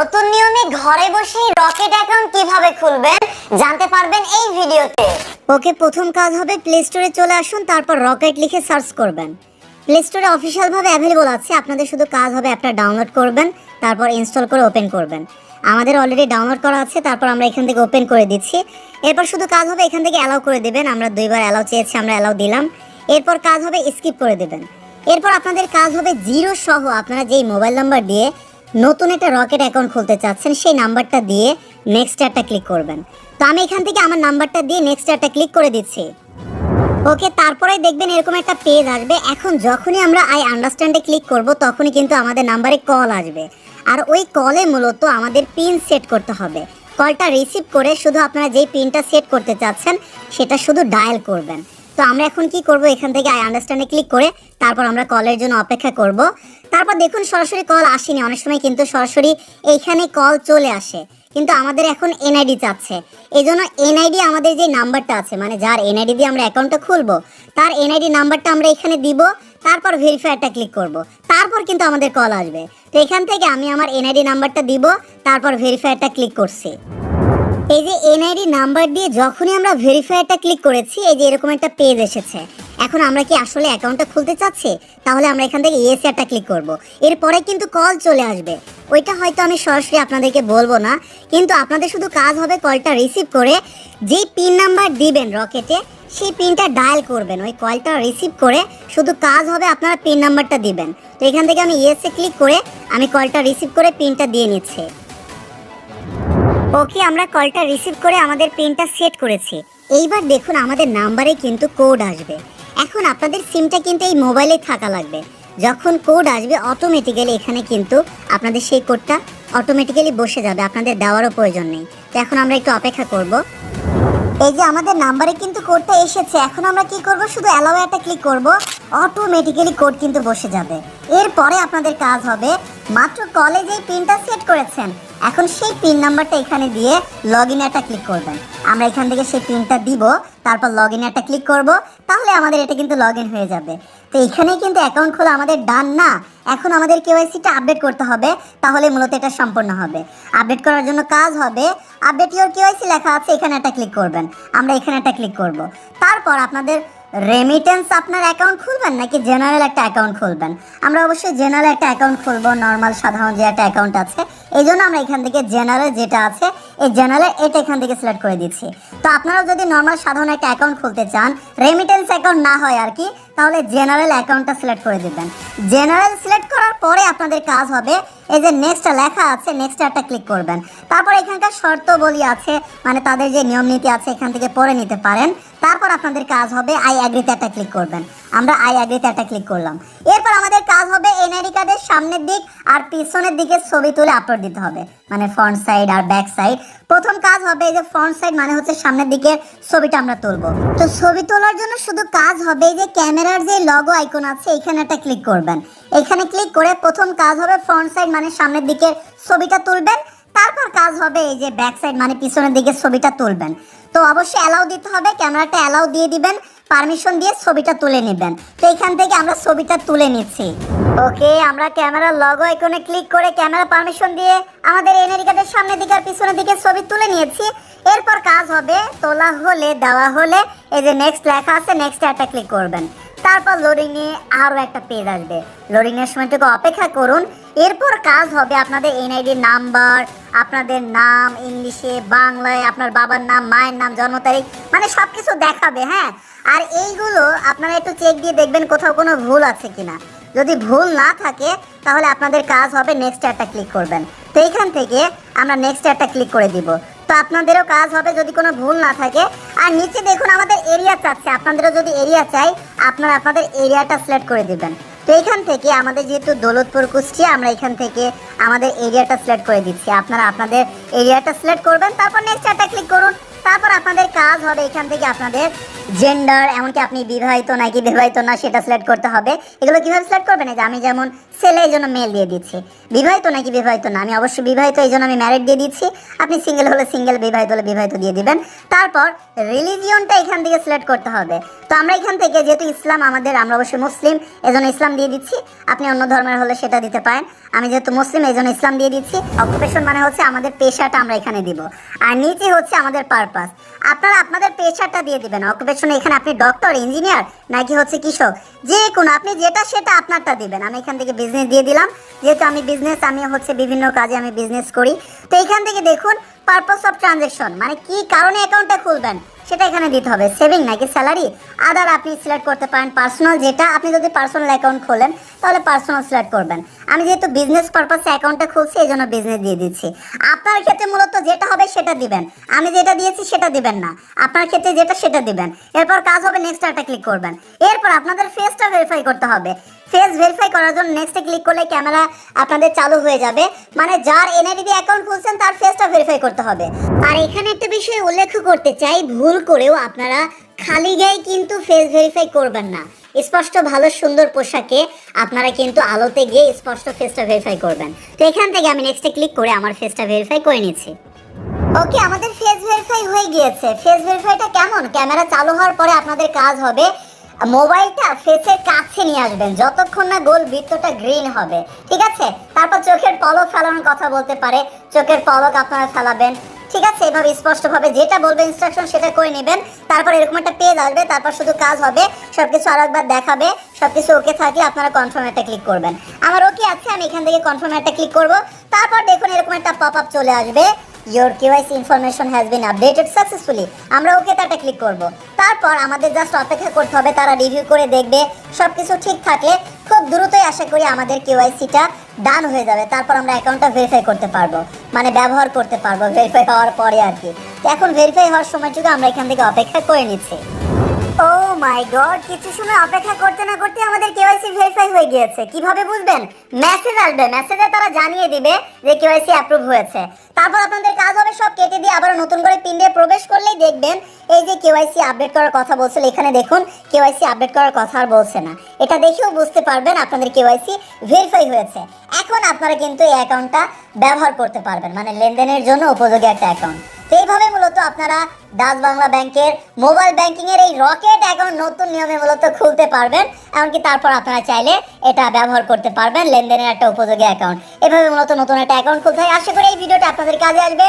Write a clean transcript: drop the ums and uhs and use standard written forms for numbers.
নতুন নিয়মে ঘরে বসেই রকেট অ্যাকাউন্ট কিভাবে খুলবেন জানতে পারবেন এই ভিডিওতে। ওকে, প্রথম কাজ হবে প্লে স্টোরে চলে আসুন, তারপর রকেট লিখে সার্চ করবেন। প্লে স্টোরে অফিসিয়াল ভাবে অ্যাভেলেবল আছে, আপনাদের শুধু কাজ হবে অ্যাপটা ডাউনলোড করবেন, তারপর ইনস্টল করে ওপেন করবেন। আমাদের অলরেডি ডাউনলোড করা আছে, তারপর আমরা এখান থেকে ওপেন করে দিচ্ছি। এরপর শুধু কাজ হবে এখান থেকে অ্যালাউ করে দিবেন। আমরা দুইবার অ্যালাউ চেয়েছি, আমরা অ্যালাউ দিলাম। এরপর কাজ হবে স্কিপ করে দেবেন। এরপর আপনাদের কাজ হবে জিরো সহ আপনারা যেই মোবাইল নাম্বার দিয়ে নতুন একটা রকেট অ্যাকাউন্ট খুলতে চাচ্ছেন সেই নাম্বারটা দিয়ে নেক্সট একটা ক্লিক করবেন। তো আমি এখান থেকে আমার নাম্বারটা দিয়ে নেক্সট একটা ক্লিক করে দিচ্ছি। ওকে, তারপরে দেখবেন এরকম একটা পেজ আসবে। এখন যখনই আমরা আই আন্ডারস্ট্যান্ডে ক্লিক করব তখনই কিন্তু আমাদের নাম্বারে কল আসবে, আর ওই কলে মূলত আমাদের পিন সেট করতে হবে। কলটা রিসিভ করে শুধু আপনারা যেই পিনটা সেট করতে চাচ্ছেন সেটা শুধু ডায়াল করবেন। তো আমরা এখন কি করব, এখান থেকে আই আন্ডারস্ট্যান্ডে ক্লিক করে তারপর আমরা কলের জন্য অপেক্ষা করব। তারপর দেখুন সরাসরি কল আসেনি, অনেক সময় কিন্তু সরাসরি এইখানে কল চলে আসে, কিন্তু আমাদের এখন এনআইডি চাচ্ছে। এই জন্য এনআইডি আমাদের যে নাম্বারটা আছে, মানে যার এনআইডি দিয়ে আমরা অ্যাকাউন্টটা খুলবো তার এনআইডি নাম্বারটা আমরা এখানে দিব, তারপর ভেরিফাইটা ক্লিক করব, তারপর কিন্তু আমাদের কল আসবে। তো এখান থেকে আমি আমার এনআইডি নাম্বারটা দিব, তারপর ভেরিফাইটা ক্লিক করছি। এই যে এনআইডি নাম্বার দিয়ে যখনই আমরা ভেরিফাইটা ক্লিক করেছি, এই যে এরকম একটা পেজ এসেছে। এখন আমরা কি আসলে অ্যাকাউন্টটা খুলতে চাচ্ছি? তাহলে আমরা এখান থেকে ইয়েস একটা ক্লিক করব। এরপরে কিন্তু কল চলে আসবে, ওইটা হয়তো আমি সরাসরি আপনাদেরকে বলবো না, কিন্তু আপনাদের শুধু কাজ হবে কলটা রিসিভ করে যেই পিন নাম্বার দিবেন রকেটে সেই পিনটা ডায়াল করবেন। ওই কলটা রিসিভ করে শুধু কাজ হবে আপনারা পিন নাম্বারটা দিবেন। তো এখান থেকে আমি ইয়েসে ক্লিক করে আমি কলটা রিসিভ করে পিনটা দিয়ে নিচ্ছি। ওকে, আমরা কলটা রিসিভ করে আমাদের পিনটা সেট করেছি। এইবার দেখুন আমাদের নাম্বারে কিন্তু কোড আসবে। এখন আপনাদের সিমটা কিন্তু এই মোবাইলে থাকা লাগবে। যখন কোড আসবে অটোমেটিক্যালি এখানে কিন্তু আপনাদের সেই কোডটা অটোমেটিক্যালি বসে যাবে, আপনাদের দেওয়ারও প্রয়োজন নেই। তো এখন আমরা একটু অপেক্ষা করব। এই যে আমাদের নাম্বারে কিন্তু কোডটা এসেছে। এখন আমরা কি করব, শুধু অ্যালাউ একটা ক্লিক করব, অটোমেটিক্যালি কোড কিন্তু বসে যাবে। এরপরে আপনাদের কাজ হবে মাত্র কলে যেই পিনটা সেট করেছেন এখন সেই পিন নাম্বারটা এখানে দিয়ে লগ ইন একটা ক্লিক করবেন। আমরা এখান থেকে সেই পিনটা দিব, তারপর লগ ইন একটা ক্লিক করব, তাহলে আমাদের এটা কিন্তু লগ ইন হয়ে যাবে। তো এখানেই কিন্তু অ্যাকাউন্ট খোলা আমাদের ডান না। এখন আমাদের কেওয়াইসিটা আপডেট করতে হবে, তাহলে মূলত এটা সম্পূর্ণ হবে। আপডেট করার জন্য কাজ হবে আপডেট ইওর কেওয়াইসি লেখা আছে, এখানে একটা ক্লিক করবেন। আমরা এখানে একটা ক্লিক করব। তারপর আপনাদের রেমিটেন্স আপনার অ্যাকাউন্ট খুলবেন নাকি জেনারেল একটা অ্যাকাউন্ট খুলবেন? আমরা অবশ্যই জেনারেল একটা অ্যাকাউন্ট খুলবো, নর্মাল সাধারণ যে একটা অ্যাকাউন্ট আছে। এই জন্য আমরা এখান থেকে জেনারেল যেটা আছে এই জেনারেল এটা এখান থেকে সিলেক্ট করে দিচ্ছি। তো আপনারাও যদি নর্মাল সাধারণ একটা অ্যাকাউন্ট খুলতে চান, রেমিটেন্স অ্যাকাউন্ট না হয় আর কি, তাহলে জেনারেল অ্যাকাউন্টটা সিলেক্ট করে দেবেন। জেনারেল সিলেক্ট করার পরে আপনাদের কাজ হবে এই যে নেক্সট লেখা আছে, নেক্সট একটা ক্লিক করবেন। তারপর এখানকার শর্তাবলী আছে, মানে তাদের যে নিয়ম নীতি আছে এখান থেকে পড়ে নিতে পারেন। তারপর আপনাদের কাজ হবে আই অ্যাগ্রিতে একটা ক্লিক করবেন। আমরা আই অ্যাগ্রিতে একটা ক্লিক করলাম। এরপর আমাদের কাজ হবে এনআইডি কার্ডের সামনের দিক আর পিছনের দিকে ছবি তুলে আপলোড দিতে হবে, মানে ফ্রন্ট সাইড আর ব্যাক সাইড। প্রথম কাজ হবে এই যে ফ্রন্ট সাইড, মানে হচ্ছে সামনের দিকে ছবিটা আমরা তুলবো। তো ছবি তোলার জন্য শুধু কাজ হবে এই যে ক্যামেরার যে লগো আইকন আছে এখানে একটা ক্লিক করবেন। এখানে ক্লিক করে প্রথম কাজ হবে ফ্রন্ট সাইড মানে সামনের দিকে ছবিটা তুলবেন। তারপর কাজ হবে এই যে ব্যাক সাইড মানে পিছনের দিকে ছবিটা তুলবেন। তো অবশ্যই অ্যালাউ দিতে হবে, ক্যামেরাটা অ্যালাউ দিয়ে দিবেন, পারমিশন দিয়ে ছবিটা তুলে নেবেন। তো এখান থেকে আমরা ছবিটা তুলে নিচ্ছি। ওকে, আমরা ক্যামেরার লগো আইকনে ক্লিক করে ক্যামেরা পারমিশন দিয়ে আমাদের এনআইডি কার্ডের সামনের দিকে আর পিছনের দিকে ছবি তুলে নিয়েছি। এরপর কাজ হবে তোলা হলে দেওয়া হলে এই যে নেক্সট লেখা আছে, নেক্সট একটা ক্লিক করবেন। তারপর লোডিং নিয়ে আরও একটা পেজ আসবে, লোডিংয়ের সময়টুকু অপেক্ষা করুন। এরপর কাজ হবে আপনাদের এনআইডি নাম্বার, আপনাদের নাম ইংলিশে, বাংলায়, আপনার বাবার নাম, মায়ের নাম, জন্ম তারিখ, মানে সব কিছু দেখাবে। হ্যাঁ, আর এইগুলো আপনারা একটু চেক দিয়ে দেখবেন কোথাও কোনো ভুল আছে কিনা। যদি ভুল না থাকে তাহলে আপনাদের কাজ হবে নেক্সট একটা ক্লিক করবেন। তো এইখান থেকে আমরা নেক্সট একটা ক্লিক করে দিব। তো আপনাদেরও কাজ হবে যদি কোনো ভুল না থাকে। আর নিচে দেখুন আমাদের এরিয়া চাচ্ছে, আপনাদেরও যদি এরিয়া চাই আপনারা আপনাদের এরিয়াটা সিলেক্ট করে দিবেন। তো এখান থেকে আমাদের যেহেতু দৌলতপুর কুষ্টিয়া, আমরা এখান থেকে আমাদের এরিয়াটা সিলেক্ট করে দিচ্ছি। আপনারা আপনাদের এরিয়াটা সিলেক্ট করবেন, তারপর নেক্সট একটা ক্লিক করুন। তারপর আপনাদের কাজ হবে এখান থেকে আপনাদের জেন্ডার, এমনকি আপনি বিবাহিত নাকি বিবাহিত না সেটা সিলেক্ট করতে হবে। এগুলো কিভাবে সিলেক্ট করবেন? যে আমি যেমন ছেলে এই জন্য মেল দিয়ে দিচ্ছি, বিবাহিত নাকি বিবাহিত না, আমি অবশ্যই বিবাহিত এই জন্য আমি ম্যারিড দিয়ে দিচ্ছি। আপনি সিঙ্গেল হলে সিঙ্গেল, বিবাহিত হলে বিবাহিত দিয়ে দিবেন। তারপর রিলিজিয়নটা এখান থেকে সিলেক্ট করতে হবে। তো আমরা এখান থেকে যেহেতু ইসলাম আমাদের, আমরা অবশ্যই মুসলিম এজন্য ইসলাম দিয়ে দিচ্ছি। আপনি অন্য ধর্মের হলে সেটা দিতে পারেন। আমি যেহেতু মুসলিম এই জন্য ইসলাম দিয়ে দিচ্ছি। অকুপেশন মানে হচ্ছে আমাদের পেশাটা আমরা এখানে দিব, আর নিচে হচ্ছে আমাদের পারপাস। আপনারা আপনাদের পেশাটা দিয়ে দিবেন। অকুপেশনে এখানে আপনি ডক্টর, ইঞ্জিনিয়ার নাকি হচ্ছে কৃষক, যে কোনো আপনি যেটা সেটা আপনারটা দিবেন। আমি এখান থেকে বিজনেস দিয়ে দিলাম, যেহেতু আমি বিজনেস, আমি হচ্ছে বিভিন্ন কাজে আমি বিজনেস করি। তো এখান থেকে দেখুন পারপাস অফ ট্রানজ্যাকশন, মানে কি কারণে অ্যাকাউন্টটা খুলবেন সেটা এখানে দিতে হবে। সেভিং নাকি স্যালারি, আদার আপনি সিলেক্ট করতে পারেন। পার্সোনাল যেটা, আপনি যদি পার্সোনাল অ্যাকাউন্ট খোলেন তাহলে পার্সোনাল সিলেক্ট করবেন। আমি যেহেতু বিজনেস পারপাসে অ্যাকাউন্টটা খুলছি এই জন্য বিজনেস দিয়ে দিচ্ছি। আপনার ক্ষেত্রে মূলত যেটা হবে সেটা দিবেন, আমি যেটা দিয়েছি সেটা দিবেন না। আপনার ক্ষেত্রে যেটা সেটা দিবেন। এরপর কাজ হবে নেক্সট একটা ক্লিক করবেন। এরপর আপনাদের ফেসটা ভেরিফাই করতে হবে। ফেস ভেরিফাই করার জন্য নেক্সটে ক্লিক করলে ক্যামেরা আপনাদের চালু হয়ে যাবে, মানে যার এনআইডি দিয়ে অ্যাকাউন্ট খুলছেন তার ফেসটা ভেরিফাই করতে হবে। আর এখানে একটা বিষয় উল্লেখ করতে চাই, ভুল করেও আপনারা খালি গায়ে কিন্তু ফেস ভেরিফাই করবেন না। স্পষ্ট ভালো সুন্দর পোশাকে আপনারা কিন্তু আলোতে গিয়ে স্পষ্ট ফেসটা ভেরিফাই করবেন। তো এখান থেকে আমি নেক্সটে ক্লিক করে আমার ফেসটা ভেরিফাই করে নিচ্ছি। ওকে, আমাদের ফেস ভেরিফাই হয়ে গিয়েছে। ফেস ভেরিফাইটা কেমন? ক্যামেরা চালু হওয়ার পরে আপনাদের কাজ হবে মোবাইলটা ফেসের কাছে নিয়ে আসবেন যতক্ষণ না গোল বৃত্তটা গ্রিন হবে, ঠিক আছে? তারপর চোখের পলক ফেলানোর কথা বলতে পারে, চোখের পলক আপনারা ফেলাবেন, ঠিক আছে? এভাবে স্পষ্টভাবে যেটা বলবে ইনস্ট্রাকশন সেটা করে নেবেন। তারপর এরকম একটা পেজ আসবে, তারপর শুধু কাজ হবে সবকিছু আরেকবার দেখাবে। সবকিছু ওকে থাকলে আপনারা কনফার্ম একটা ক্লিক করবেন। আমার ওকে আছে, আমি এখান থেকে কনফার্ম একটা ক্লিক করব। তারপর দেখুন এরকম একটা পপ আপ চলে আসবে, your KYC information has been updated successfully. আমরা ওকে তাটা ক্লিক করব। তারপর আমাদের জাস্ট অপেক্ষা করতে হবে, তারা রিভিউ করে দেখবে। সব কিছু ঠিক থাকলে খুব দ্রুতই আশা করি আমাদের কেওয়াইসিটা ডান হয়ে যাবে। তারপর আমরা অ্যাকাউন্টটা ভেরিফাই করতে পারবো, মানে ব্যবহার করতে পারবো ভেরিফাই হওয়ার পরে আর কি। তো এখন ভেরিফাই হওয়ার সময়টুকু আমরা এখান থেকে অপেক্ষা করে নিচ্ছি। ও মাই গড, কিছু সময় অপেক্ষা করতে না করতে আমাদের কেওয়াইসি ভেরিফাই হয়ে গিয়েছে। কিভাবে বুঝবেন? মেসেজ আসবে, মেসেজে তারা জানিয়ে দিবে যে কেওয়াইসি অ্যাপ্রুভ হয়েছে। তারপর আপনাদের কাজ হবে সব কেটে দিয়ে আবার নতুন করে পিন দিয়ে প্রবেশ করলেই দেখবেন এই যে কেওয়াইসি আপডেট করার কথা বলছিল, এখানে দেখুন কেওয়াইসি আপডেট করার কথা আর বলছে না। এটা দেখেও বুঝতে পারবেন আপনাদের কেওয়াইসি ভেরিফাই হয়েছে। এখন আপনারা কিন্তু এই অ্যাকাউন্টটা ব্যবহার করতে পারবেন, মানে লেনদেনের জন্য উপযোগী একটা অ্যাকাউন্ট। তো এইভাবে মূলত আপনারা ডাচ বাংলা ব্যাংকের মোবাইল ব্যাংকিংয়ের এই রকেট অ্যাকাউন্ট নতুন নিয়মে মূলত খুলতে পারবেন। এমনকি তারপর আপনারা চাইলে এটা ব্যবহার করতে পারবেন লেনদেনের একটা উপযোগী অ্যাকাউন্ট। এভাবে মূলত নতুন একটা অ্যাকাউন্ট খুলতে হয়। আশা করি এই ভিডিওটা আপনাদের কাজে আসবে।